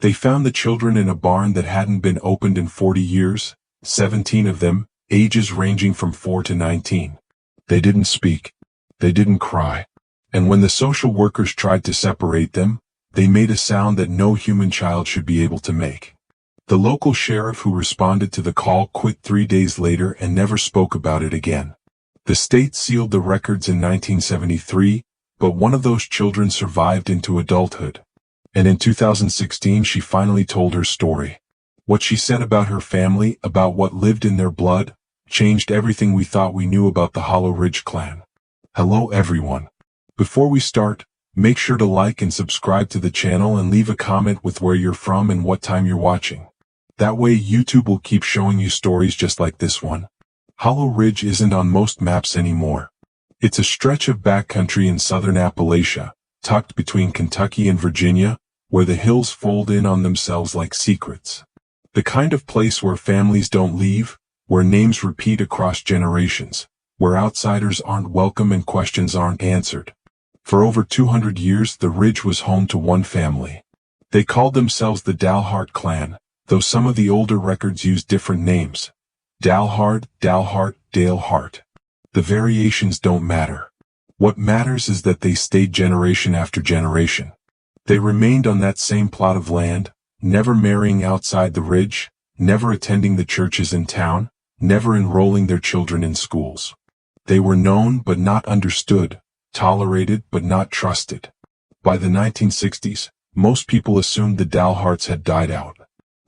They found the children in a barn that hadn't been opened in 40 years, 17 of them, ages ranging from 4 to 19. They didn't speak. They didn't cry. And when the social workers tried to separate them, they made a sound that no human child should be able to make. The local sheriff who responded to the call quit 3 days later and never spoke about it again. The state sealed the records in 1973, but one of those children survived into adulthood. And in 2016 she finally told her story. What she said about her family, about what lived in their blood, changed everything we thought we knew about the Hollow Ridge clan. Hello everyone. Before we start, make sure to like and subscribe to the channel and leave a comment with where you're from and what time you're watching. That way YouTube will keep showing you stories just like this one. Hollow Ridge isn't on most maps anymore. It's a stretch of backcountry in southern Appalachia, tucked between Kentucky and Virginia, where the hills fold in on themselves like secrets. The kind of place where families don't leave, where names repeat across generations, where outsiders aren't welcome and questions aren't answered. For over 200 years the ridge was home to one family. They called themselves the Dalhart clan, though some of the older records use different names. Dalhart, Dalehart. The variations don't matter. What matters is that they stayed generation after generation. They remained on that same plot of land, never marrying outside the ridge, never attending the churches in town, never enrolling their children in schools. They were known but not understood, tolerated but not trusted. By the 1960s, most people assumed the Dalharts had died out.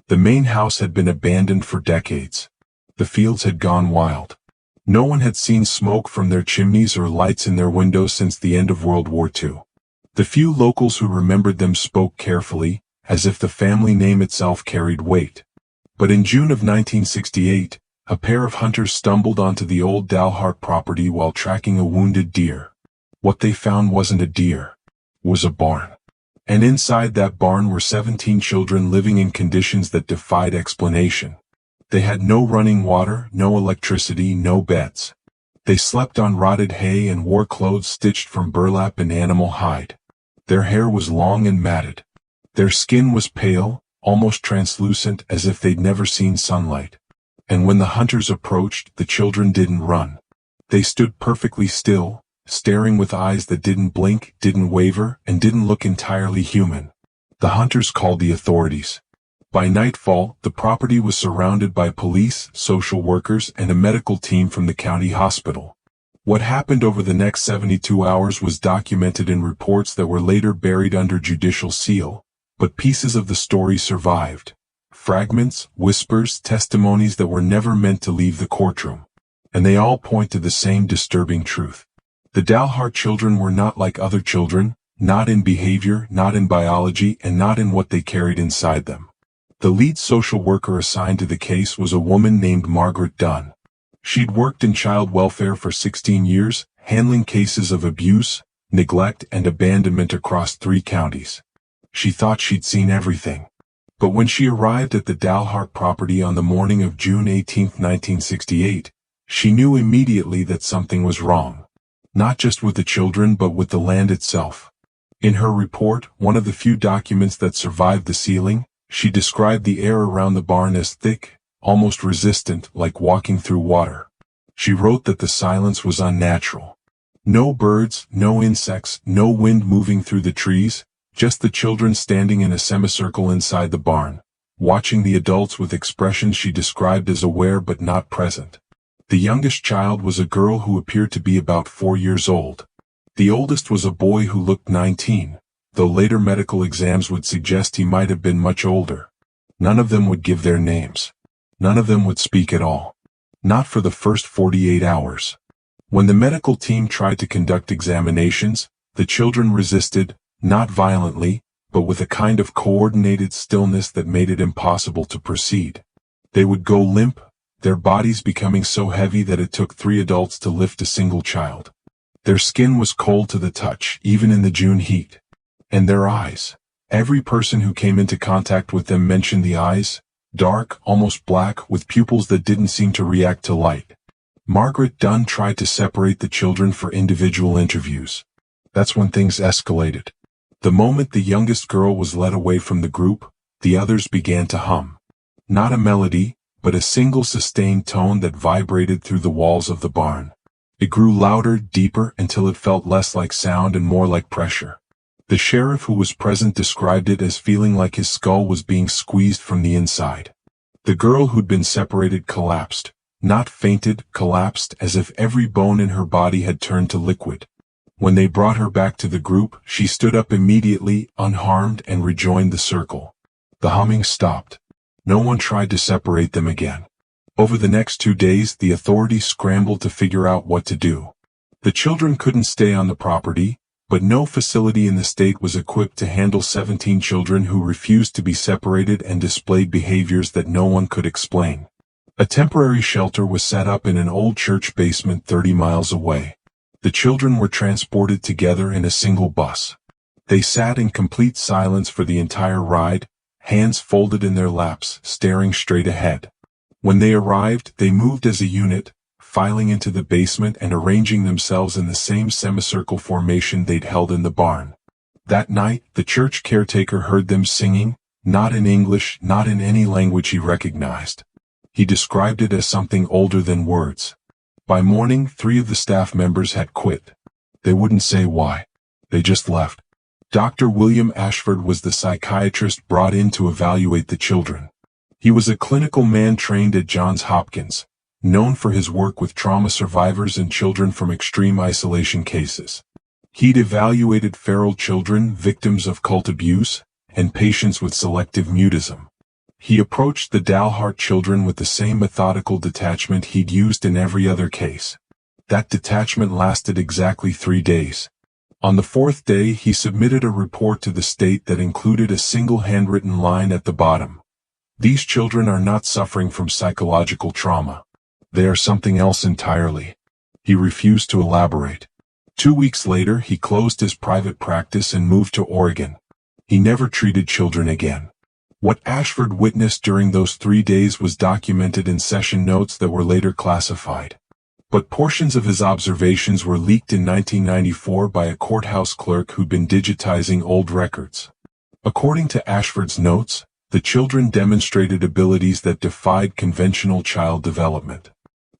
The main house had been abandoned for decades. The fields had gone wild. No one had seen smoke from their chimneys or lights in their windows since the end of World War II. The few locals who remembered them spoke carefully, as if the family name itself carried weight. But in June of 1968, a pair of hunters stumbled onto the old Dalhart property while tracking a wounded deer. What they found wasn't a deer. It was a barn. And inside that barn were 17 children living in conditions that defied explanation. They had no running water, no electricity, no beds. They slept on rotted hay and wore clothes stitched from burlap and animal hide. Their hair was long and matted. Their skin was pale, almost translucent, as if they'd never seen sunlight. And when the hunters approached, the children didn't run. They stood perfectly still, staring with eyes that didn't blink, didn't waver, and didn't look entirely human. The hunters called the authorities. By nightfall, the property was surrounded by police, social workers, and a medical team from the county hospital. What happened over the next 72 hours was documented in reports that were later buried under judicial seal, but pieces of the story survived. Fragments, whispers, testimonies that were never meant to leave the courtroom. And they all point to the same disturbing truth. The Dalhart children were not like other children, not in behavior, not in biology, and not in what they carried inside them. The lead social worker assigned to the case was a woman named Margaret Dunn. She'd worked in child welfare for 16 years, handling cases of abuse, neglect, and abandonment across 3 counties. She thought she'd seen everything. But when she arrived at the Dalhart property on the morning of June 18, 1968, she knew immediately that something was wrong. Not just with the children but with the land itself. In her report, one of the few documents that survived the sealing, she described the air around the barn as thick, almost resistant, like walking through water. She wrote that the silence was unnatural. No birds, no insects, no wind moving through the trees, just the children standing in a semicircle inside the barn, watching the adults with expressions she described as aware but not present. The youngest child was a girl who appeared to be about 4 years old. The oldest was a boy who looked 19. Though later medical exams would suggest he might have been much older. None of them would give their names. None of them would speak at all. Not for the first 48 hours. When the medical team tried to conduct examinations, the children resisted, not violently, but with a kind of coordinated stillness that made it impossible to proceed. They would go limp, their bodies becoming so heavy that it took 3 adults to lift a single child. Their skin was cold to the touch, even in the June heat. And their eyes. Every person who came into contact with them mentioned the eyes, dark, almost black, with pupils that didn't seem to react to light. Margaret Dunn tried to separate the children for individual interviews. That's when things escalated. The moment the youngest girl was led away from the group, the others began to hum. Not a melody, but a single sustained tone that vibrated through the walls of the barn. It grew louder, deeper, until it felt less like sound and more like pressure. The sheriff who was present described it as feeling like his skull was being squeezed from the inside. The girl who'd been separated collapsed, not fainted, collapsed as if every bone in her body had turned to liquid. When they brought her back to the group, she stood up immediately, unharmed, and rejoined the circle. The humming stopped. No one tried to separate them again. Over the next 2 days, the authorities scrambled to figure out what to do. The children couldn't stay on the property, but no facility in the state was equipped to handle 17 children who refused to be separated and displayed behaviors that no one could explain. A temporary shelter was set up in an old church basement 30 miles away. The children were transported together in a single bus. They sat in complete silence for the entire ride, hands folded in their laps, staring straight ahead. When they arrived, they moved as a unit, filing into the basement and arranging themselves in the same semicircle formation they'd held in the barn. That night, the church caretaker heard them singing, not in English, not in any language he recognized. He described it as something older than words. By morning, 3 of the staff members had quit. They wouldn't say why. They just left. Dr. William Ashford was the psychiatrist brought in to evaluate the children. He was a clinical man trained at Johns Hopkins, known for his work with trauma survivors and children from extreme isolation cases. He'd evaluated feral children, victims of cult abuse, and patients with selective mutism. He approached the Dalhart children with the same methodical detachment he'd used in every other case. That detachment lasted exactly 3 days. On the 4th day, he submitted a report to the state that included a single handwritten line at the bottom. These children are not suffering from psychological trauma. They are something else entirely. He refused to elaborate. 2 weeks later, he closed his private practice and moved to Oregon. He never treated children again. What Ashford witnessed during those 3 days was documented in session notes that were later classified. But portions of his observations were leaked in 1994 by a courthouse clerk who'd been digitizing old records. According to Ashford's notes, the children demonstrated abilities that defied conventional child development.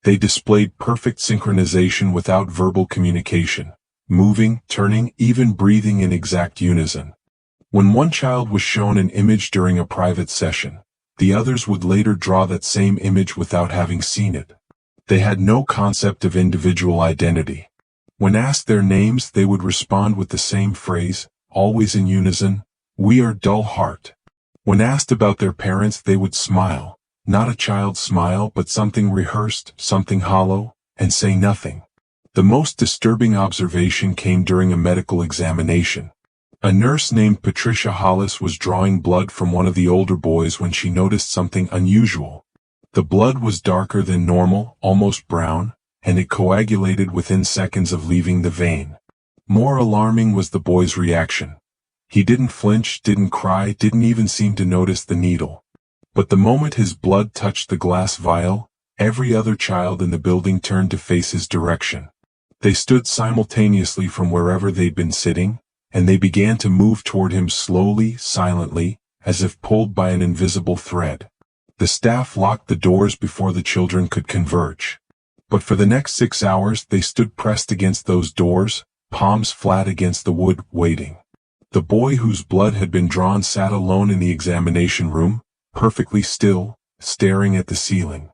They displayed perfect synchronization without verbal communication, moving, turning, even breathing in exact unison. When one child was shown an image during a private session, the others would later draw that same image without having seen it. They had no concept of individual identity. When asked their names, they would respond with the same phrase, always in unison, "We are Dalhart." When asked about their parents, they would smile, not a child's smile but something rehearsed, something hollow, and say nothing. The most disturbing observation came during a medical examination. A nurse named Patricia Hollis was drawing blood from one of the older boys when she noticed something unusual. The blood was darker than normal, almost brown, and it coagulated within seconds of leaving the vein. More alarming was the boy's reaction. He didn't flinch, didn't cry, didn't even seem to notice the needle. But the moment his blood touched the glass vial, every other child in the building turned to face his direction. They stood simultaneously from wherever they'd been sitting, and they began to move toward him slowly, silently, as if pulled by an invisible thread. The staff locked the doors before the children could converge. But for the next 6 hours, they stood pressed against those doors, palms flat against the wood, waiting. The boy whose blood had been drawn sat alone in the examination room, perfectly still, staring at the ceiling.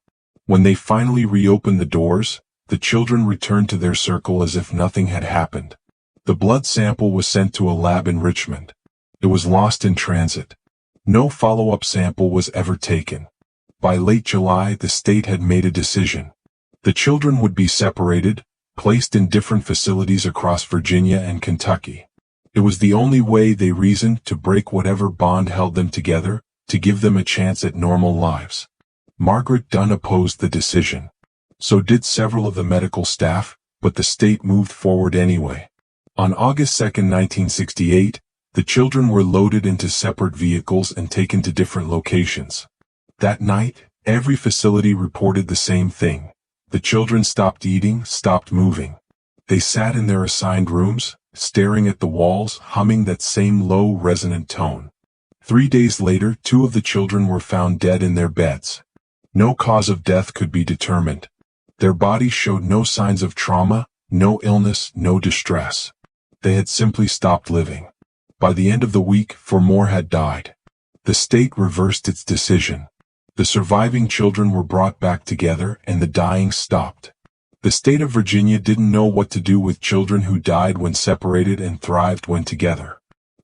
When they finally reopened the doors, the children returned to their circle as if nothing had happened. The blood sample was sent to a lab in Richmond. It was lost in transit. No follow-up sample was ever taken. By late July, the state had made a decision. The children would be separated, placed in different facilities across Virginia and Kentucky. It was the only way, they reasoned, to break whatever bond held them together, to give them a chance at normal lives. Margaret Dunn opposed the decision. So did several of the medical staff, but the state moved forward anyway. On August 2, 1968, the children were loaded into separate vehicles and taken to different locations. That night, every facility reported the same thing. The children stopped eating, stopped moving. They sat in their assigned rooms, staring at the walls, humming that same low, resonant tone. 3 days later, 2 of the children were found dead in their beds. No cause of death could be determined. Their bodies showed no signs of trauma, no illness, no distress. They had simply stopped living. By the end of the week, 4 more had died. The state reversed its decision. The surviving children were brought back together and the dying stopped. The state of Virginia didn't know what to do with children who died when separated and thrived when together.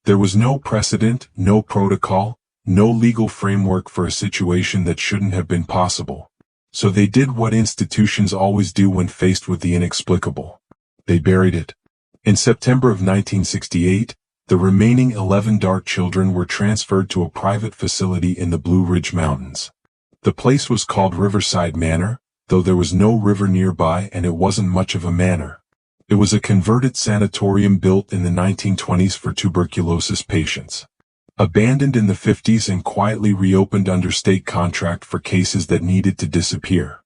There was no precedent, no protocol, no legal framework for a situation that shouldn't have been possible. So they did what institutions always do when faced with the inexplicable. They buried it. In September of 1968, the remaining 11 Dart children were transferred to a private facility in the Blue Ridge Mountains. The place was called Riverside Manor, though there was no river nearby and it wasn't much of a manor. It was a converted sanatorium built in the 1920s for tuberculosis patients. Abandoned in the 50s and quietly reopened under state contract for cases that needed to disappear.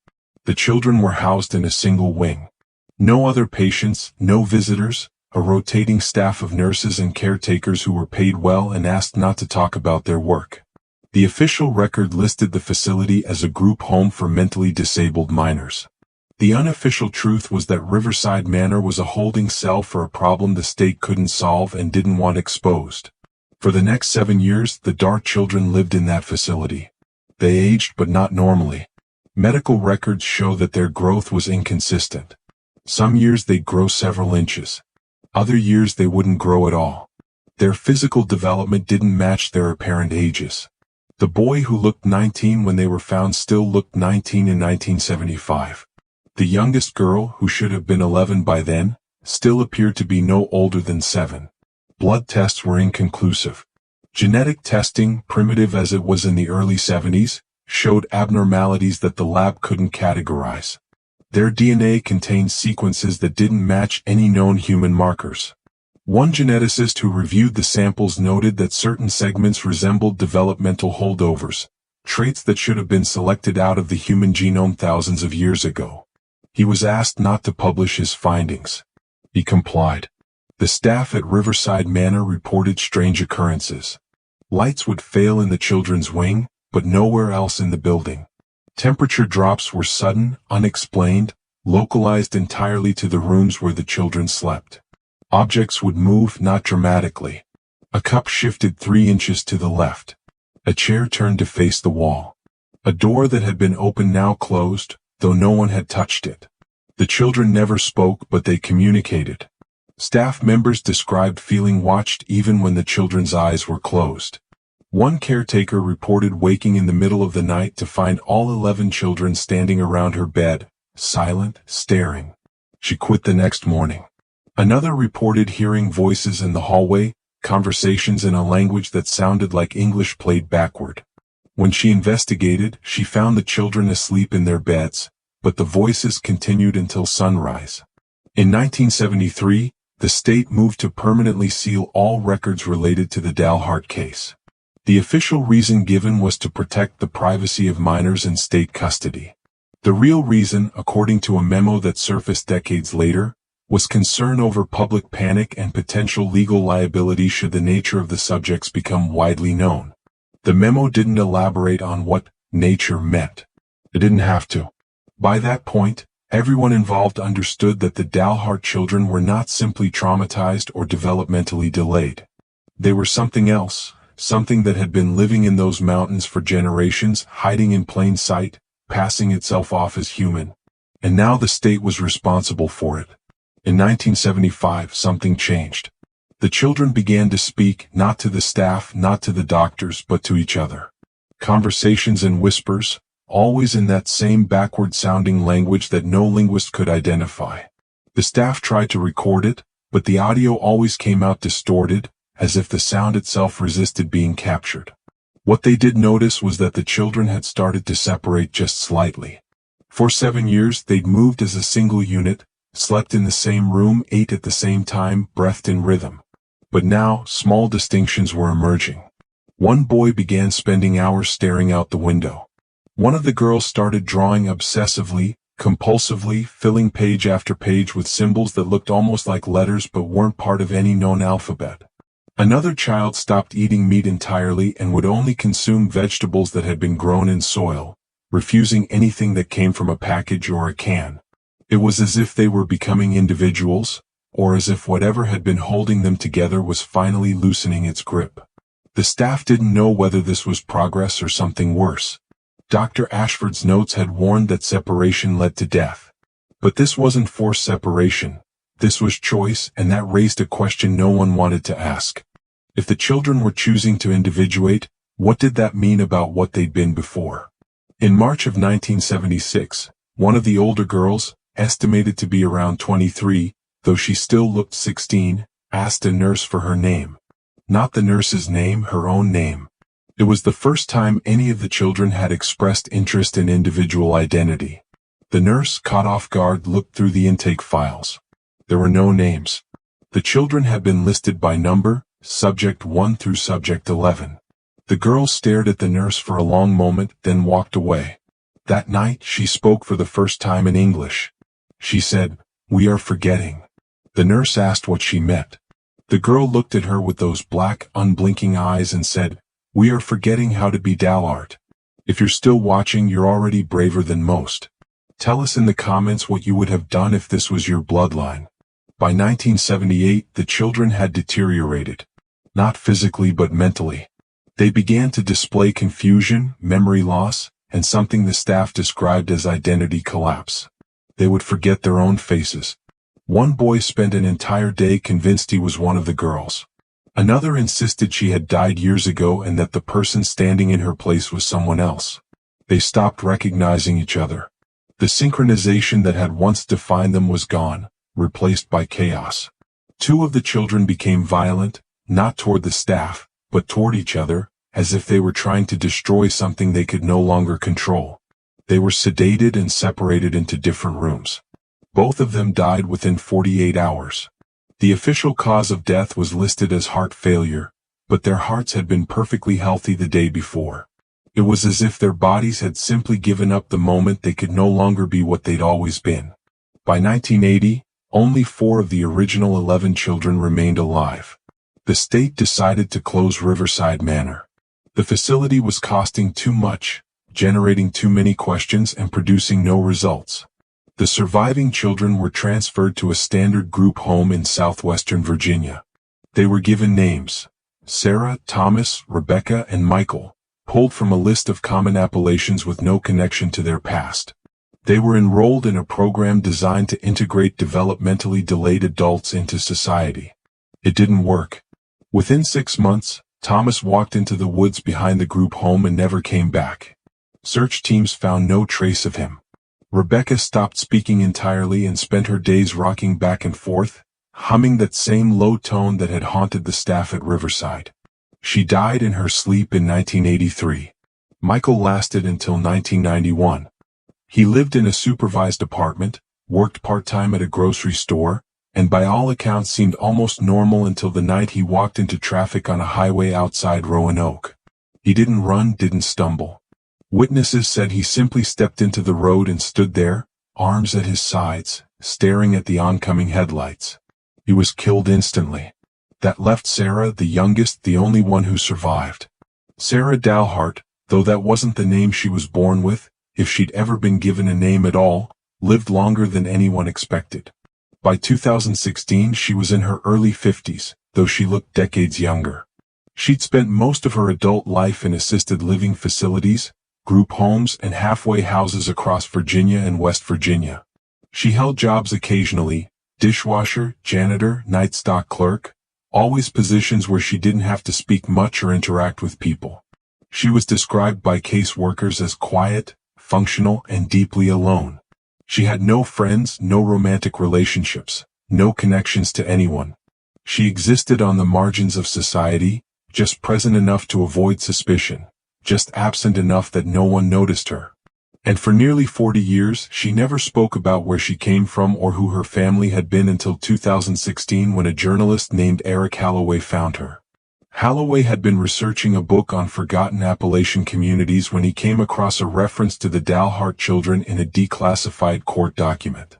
The children were housed in a single wing. No other patients, no visitors, a rotating staff of nurses and caretakers who were paid well and asked not to talk about their work. The official record listed the facility as a group home for mentally disabled minors. The unofficial truth was that Riverside Manor was a holding cell for a problem the state couldn't solve and didn't want exposed. For the next 7 years, the Dart children lived in that facility. They aged but not normally. Medical records show that their growth was inconsistent. Some years they'd grow several inches. Other years they wouldn't grow at all. Their physical development didn't match their apparent ages. The boy who looked 19 when they were found still looked 19 in 1975. The youngest girl, who should have been 11 by then, still appeared to be no older than 7. Blood tests were inconclusive. Genetic testing, primitive as it was in the early 70s, showed abnormalities that the lab couldn't categorize. Their DNA contained sequences that didn't match any known human markers. One geneticist who reviewed the samples noted that certain segments resembled developmental holdovers, traits that should have been selected out of the human genome thousands of years ago. He was asked not to publish his findings. He complied. The staff at Riverside Manor reported strange occurrences. Lights would fail in the children's wing, but nowhere else in the building. Temperature drops were sudden, unexplained, localized entirely to the rooms where the children slept. Objects would move, not dramatically. A cup shifted 3 inches to the left. A chair turned to face the wall. A door that had been open now closed, though no one had touched it. The children never spoke, but they communicated. Staff members described feeling watched even when the children's eyes were closed. One caretaker reported waking in the middle of the night to find all 11 children standing around her bed, silent, staring. She quit the next morning. Another reported hearing voices in the hallway, conversations in a language that sounded like English played backward. When she investigated, she found the children asleep in their beds, but the voices continued until sunrise. In 1973, the state moved to permanently seal all records related to the Dalhart case. The official reason given was to protect the privacy of minors in state custody. The real reason, according to a memo that surfaced decades later, was concern over public panic and potential legal liability should the nature of the subjects become widely known. The memo didn't elaborate on what nature meant. It didn't have to. By that point, everyone involved understood that the Dalhart children were not simply traumatized or developmentally delayed. They were something else, something that had been living in those mountains for generations, hiding in plain sight, passing itself off as human. And now the state was responsible for it. In 1975, something changed. The children began to speak, not to the staff, not to the doctors, but to each other. Conversations in whispers, always in that same backward-sounding language that no linguist could identify. The staff tried to record it, but the audio always came out distorted, as if the sound itself resisted being captured. What they did notice was that the children had started to separate just slightly. For 7 years, they'd moved as a single unit, slept in the same room, ate at the same time, breathed in rhythm. But now, small distinctions were emerging. One boy began spending hours staring out the window. One of the girls started drawing obsessively, compulsively, filling page after page with symbols that looked almost like letters but weren't part of any known alphabet. Another child stopped eating meat entirely and would only consume vegetables that had been grown in soil, refusing anything that came from a package or a can. It was as if they were becoming individuals, or as if whatever had been holding them together was finally loosening its grip. The staff didn't know whether this was progress or something worse. Dr. Ashford's notes had warned that separation led to death. But this wasn't forced separation. This was choice, and that raised a question no one wanted to ask. If the children were choosing to individuate, what did that mean about what they'd been before? In March of 1976, one of the older girls, estimated to be around 23, though she still looked 16, asked a nurse for her name. Not the nurse's name, her own name. It was the first time any of the children had expressed interest in individual identity. The nurse, caught off guard, looked through the intake files. There were no names. The children had been listed by number, subject 1 through subject 11. The girl stared at the nurse for a long moment, then walked away. That night, she spoke for the first time in English. She said, "We are forgetting." The nurse asked what she meant. The girl looked at her with those black, unblinking eyes and said, "We are forgetting how to be Dalhart. If you're still watching, you're already braver than most. Tell us in the comments what you would have done if this was your bloodline." By 1978, the children had deteriorated. Not physically but mentally. They began to display confusion, memory loss, and something the staff described as identity collapse. They would forget their own faces. One boy spent an entire day convinced he was one of the girls. Another insisted she had died years ago and that the person standing in her place was someone else. They stopped recognizing each other. The synchronization that had once defined them was gone, replaced by chaos. Two of the children became violent, not toward the staff, but toward each other, as if they were trying to destroy something they could no longer control. They were sedated and separated into different rooms. Both of them died within 48 hours. The official cause of death was listed as heart failure, but their hearts had been perfectly healthy the day before. It was as if their bodies had simply given up the moment they could no longer be what they'd always been. By 1980, only 4 of the original 11 children remained alive. The state decided to close Riverside Manor. The facility was costing too much, generating too many questions and producing no results. The surviving children were transferred to a standard group home in southwestern Virginia. They were given names: Sarah, Thomas, Rebecca, and Michael, pulled from a list of common Appalachians with no connection to their past. They were enrolled in a program designed to integrate developmentally delayed adults into society. It didn't work. Within 6 months, Thomas walked into the woods behind the group home and never came back. Search teams found no trace of him. Rebecca stopped speaking entirely and spent her days rocking back and forth, humming that same low tone that had haunted the staff at Riverside. She died in her sleep in 1983. Michael lasted until 1991. He lived in a supervised apartment, worked part-time at a grocery store, and by all accounts seemed almost normal until the night he walked into traffic on a highway outside Roanoke. He didn't run, didn't stumble. Witnesses said he simply stepped into the road and stood there, arms at his sides, staring at the oncoming headlights. He was killed instantly. That left Sarah, the youngest, the only one who survived. Sarah Dalhart, though that wasn't the name she was born with, if she'd ever been given a name at all, lived longer than anyone expected. By 2016 she was in her early 50s, though she looked decades younger. She'd spent most of her adult life in assisted living facilities, group homes, and halfway houses across Virginia and West Virginia. She held jobs occasionally: dishwasher, janitor, night stock clerk, always positions where she didn't have to speak much or interact with people. She was described by caseworkers as quiet, functional, and deeply alone. She had no friends, no romantic relationships, no connections to anyone. She existed on the margins of society, just present enough to avoid suspicion, just absent enough that no one noticed her. And for nearly 40 years, she never spoke about where she came from or who her family had been until 2016, when a journalist named Eric Holloway found her. Holloway had been researching a book on forgotten Appalachian communities when he came across a reference to the Dalhart children in a declassified court document.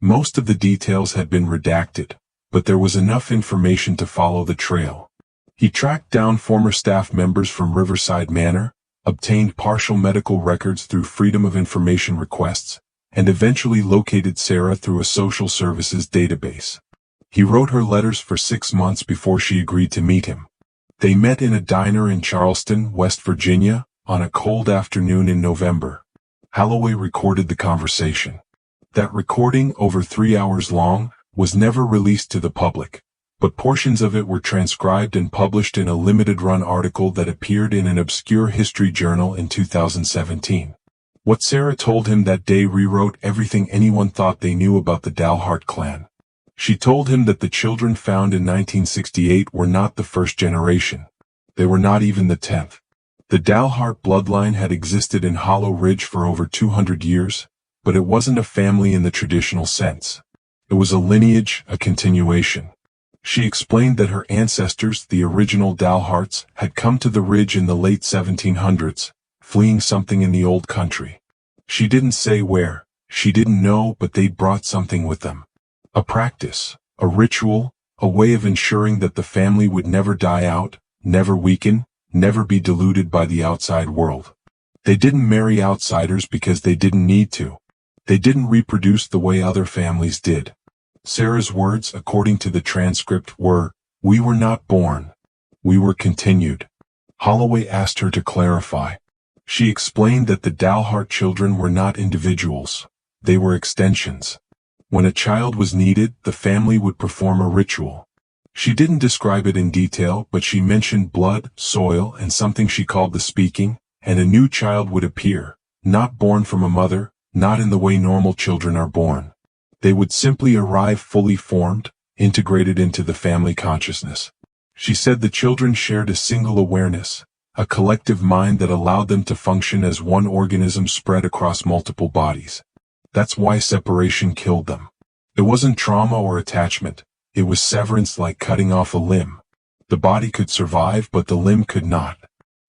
Most of the details had been redacted, but there was enough information to follow the trail. He tracked down former staff members from Riverside Manor, obtained partial medical records through Freedom of Information requests, and eventually located Sarah through a social services database. He wrote her letters for 6 months before she agreed to meet him. They met in a diner in Charleston, West Virginia, on a cold afternoon in November. Holloway recorded the conversation. That recording, over 3 hours long, was never released to the public, but portions of it were transcribed and published in a limited-run article that appeared in an obscure history journal in 2017. What Sarah told him that day rewrote everything anyone thought they knew about the Dalhart clan. She told him that the children found in 1968 were not the first generation. They were not even the 10th. The Dalhart bloodline had existed in Hollow Ridge for over 200 years, but it wasn't a family in the traditional sense. It was a lineage, a continuation. She explained that her ancestors, the original Dalharts, had come to the ridge in the late 1700s, fleeing something in the old country. She didn't say where, she didn't know, but they'd brought something with them. A practice, a ritual, a way of ensuring that the family would never die out, never weaken, never be diluted by the outside world. They didn't marry outsiders because they didn't need to. They didn't reproduce the way other families did. Sarah's words, according to the transcript, were, "We were not born. We were continued." Holloway asked her to clarify. She explained that the Dalhart children were not individuals. They were extensions. When a child was needed, the family would perform a ritual. She didn't describe it in detail, but she mentioned blood, soil, and something she called the speaking, and a new child would appear, not born from a mother, not in the way normal children are born. They would simply arrive fully formed, integrated into the family consciousness. She said the children shared a single awareness, a collective mind that allowed them to function as one organism spread across multiple bodies. That's why separation killed them. It wasn't trauma or attachment, it was severance, like cutting off a limb. The body could survive, but the limb could not.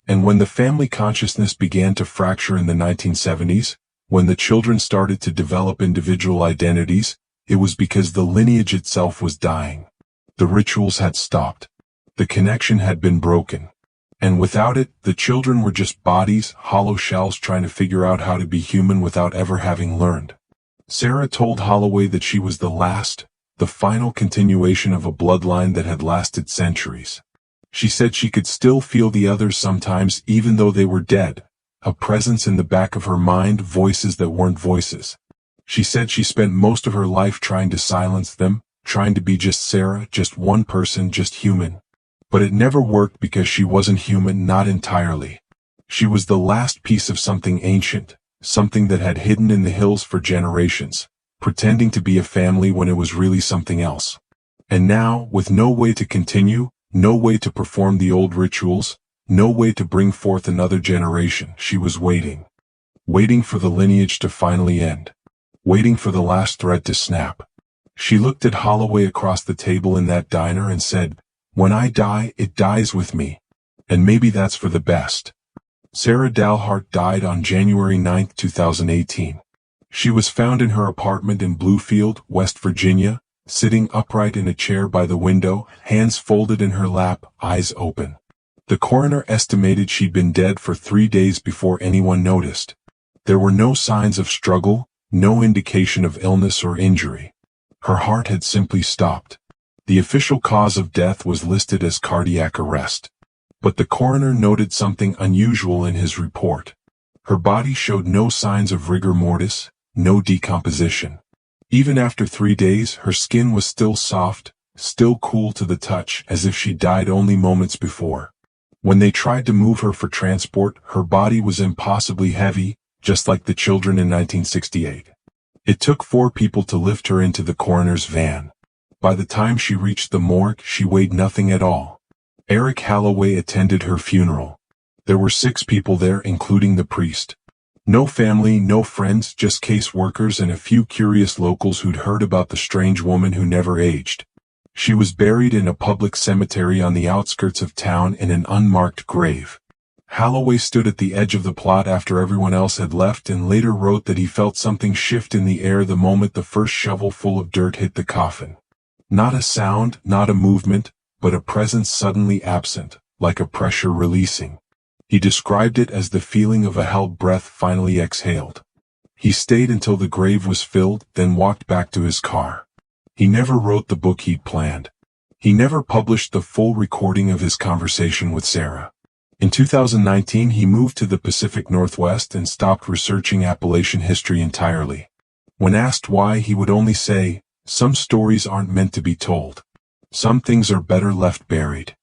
And when the family consciousness began to fracture in the 1970s, when the children started to develop individual identities, it was because the lineage itself was dying. The rituals had stopped. The connection had been broken. And without it, the children were just bodies, hollow shells trying to figure out how to be human without ever having learned. Sarah told Holloway that she was the final continuation of a bloodline that had lasted centuries. She said she could still feel the others sometimes, even though they were dead. A presence in the back of her mind, voices that weren't voices. She said she spent most of her life trying to silence them, trying to be just Sarah, just one person, just human. But it never worked because she wasn't human, not entirely. She was the last piece of something ancient, something that had hidden in the hills for generations, pretending to be a family when it was really something else. And now, with no way to continue, no way to perform the old rituals, no way to bring forth another generation, she was waiting. Waiting for the lineage to finally end. Waiting for the last thread to snap. She looked at Holloway across the table in that diner and said, "When I die, it dies with me. And maybe that's for the best." Sarah Dalhart died on January 9, 2018. She was found in her apartment in Bluefield, West Virginia, sitting upright in a chair by the window, hands folded in her lap, eyes open. The coroner estimated she'd been dead for 3 days before anyone noticed. There were no signs of struggle, no indication of illness or injury. Her heart had simply stopped. The official cause of death was listed as cardiac arrest. But the coroner noted something unusual in his report. Her body showed no signs of rigor mortis, no decomposition. Even after 3 days, her skin was still soft, still cool to the touch, as if she died only moments before. When they tried to move her for transport, her body was impossibly heavy, just like the children in 1968. It took 4 people to lift her into the coroner's van. By the time she reached the morgue, she weighed nothing at all. Eric Holloway attended her funeral. There were 6 people there, including the priest. No family, no friends, just caseworkers and a few curious locals who'd heard about the strange woman who never aged. She was buried in a public cemetery on the outskirts of town in an unmarked grave. Holloway stood at the edge of the plot after everyone else had left and later wrote that he felt something shift in the air the moment the first shovelful of dirt hit the coffin. Not a sound, not a movement, but a presence suddenly absent, like a pressure releasing. He described it as the feeling of a held breath finally exhaled. He stayed until the grave was filled, then walked back to his car. He never wrote the book he'd planned. He never published the full recording of his conversation with Sarah. In 2019, he moved to the Pacific Northwest and stopped researching Appalachian history entirely. When asked why, he would only say, "Some stories aren't meant to be told. Some things are better left buried."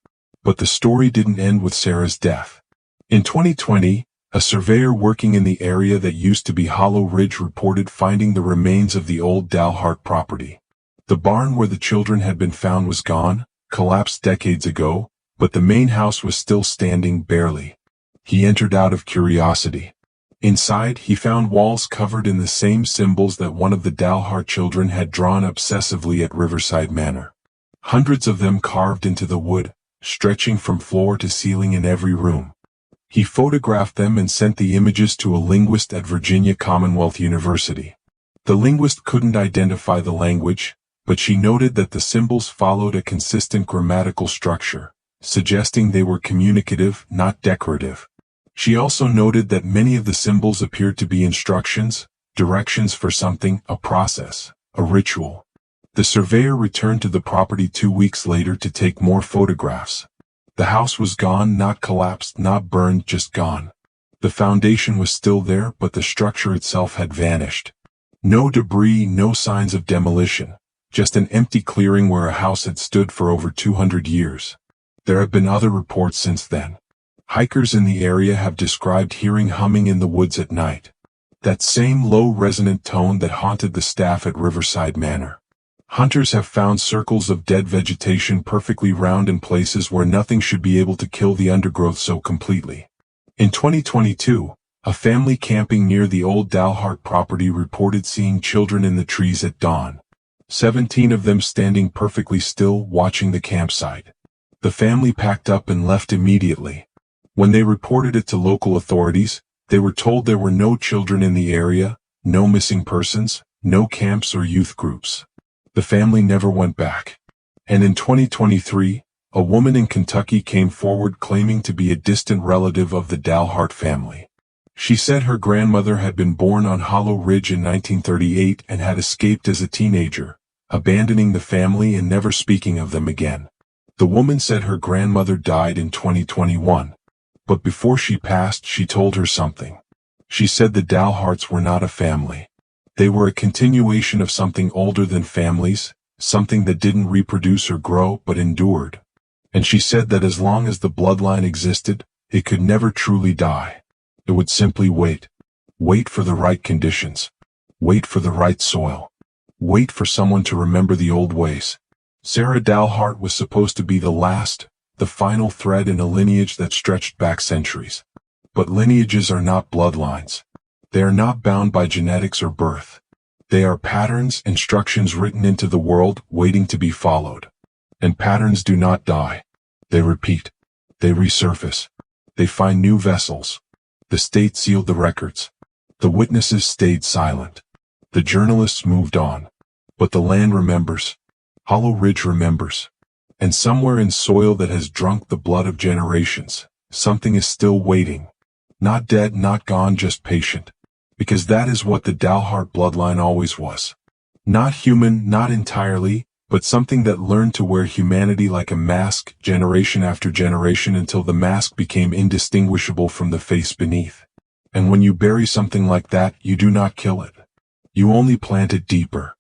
But the story didn't end with Sarah's death. In 2020, a surveyor working in the area that used to be Hollow Ridge reported finding the remains of the old Dalhart property. The barn where the children had been found was gone, collapsed decades ago, but the main house was still standing barely. He entered out of curiosity. Inside, he found walls covered in the same symbols that one of the Dalhart children had drawn obsessively at Riverside Manor. Hundreds of them carved into the wood, stretching from floor to ceiling in every room. He photographed them and sent the images to a linguist at Virginia Commonwealth University. The linguist couldn't identify the language, but she noted that the symbols followed a consistent grammatical structure, suggesting they were communicative, not decorative. She also noted that many of the symbols appeared to be instructions, directions for something, a process, a ritual. The surveyor returned to the property 2 weeks later to take more photographs. The house was gone, not collapsed, not burned, just gone. The foundation was still there, but the structure itself had vanished. No debris, no signs of demolition. Just an empty clearing where a house had stood for over 200 years. There have been other reports since then. Hikers in the area have described hearing humming in the woods at night. That same low resonant tone that haunted the staff at Riverside Manor. Hunters have found circles of dead vegetation perfectly round in places where nothing should be able to kill the undergrowth so completely. In 2022, a family camping near the old Dalhart property reported seeing children in the trees at dawn. 17 of them standing perfectly still, watching the campsite. The family packed up and left immediately. When they reported it to local authorities, they were told there were no children in the area, no missing persons, no camps or youth groups. The family never went back. And in 2023, a woman in Kentucky came forward claiming to be a distant relative of the Dalhart family. She said her grandmother had been born on Hollow Ridge in 1938 and had escaped as a teenager, abandoning the family and never speaking of them again. The woman said her grandmother died in 2021. But before she passed, she told her something. She said the Dalharts were not a family. They were a continuation of something older than families, something that didn't reproduce or grow but endured. And she said that as long as the bloodline existed, it could never truly die. It would simply wait. Wait for the right conditions. Wait for the right soil. Wait for someone to remember the old ways. Sarah Dalhart was supposed to be the final thread in a lineage that stretched back centuries. But lineages are not bloodlines. They are not bound by genetics or birth. They are patterns, instructions written into the world, waiting to be followed. And patterns do not die. They repeat. They resurface. They find new vessels. The state sealed the records. The witnesses stayed silent. The journalists moved on. But the land remembers. Hollow Ridge remembers. And somewhere in soil that has drunk the blood of generations, something is still waiting. Not dead, not gone, just patient. Because that is what the Dalhart bloodline always was. Not human, not entirely, but something that learned to wear humanity like a mask, generation after generation, until the mask became indistinguishable from the face beneath. And when you bury something like that, you do not kill it. You only plant it deeper.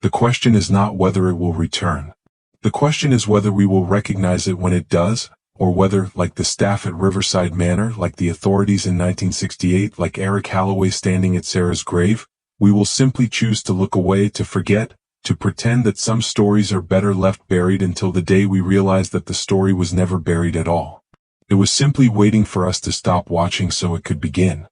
The question is not whether it will return. The question is whether we will recognize it when it does, or whether, like the staff at Riverside Manor, like the authorities in 1968, like Eric Holloway standing at Sarah's grave, we will simply choose to look away, to forget, to pretend that some stories are better left buried until the day we realize that the story was never buried at all. It was simply waiting for us to stop watching so it could begin.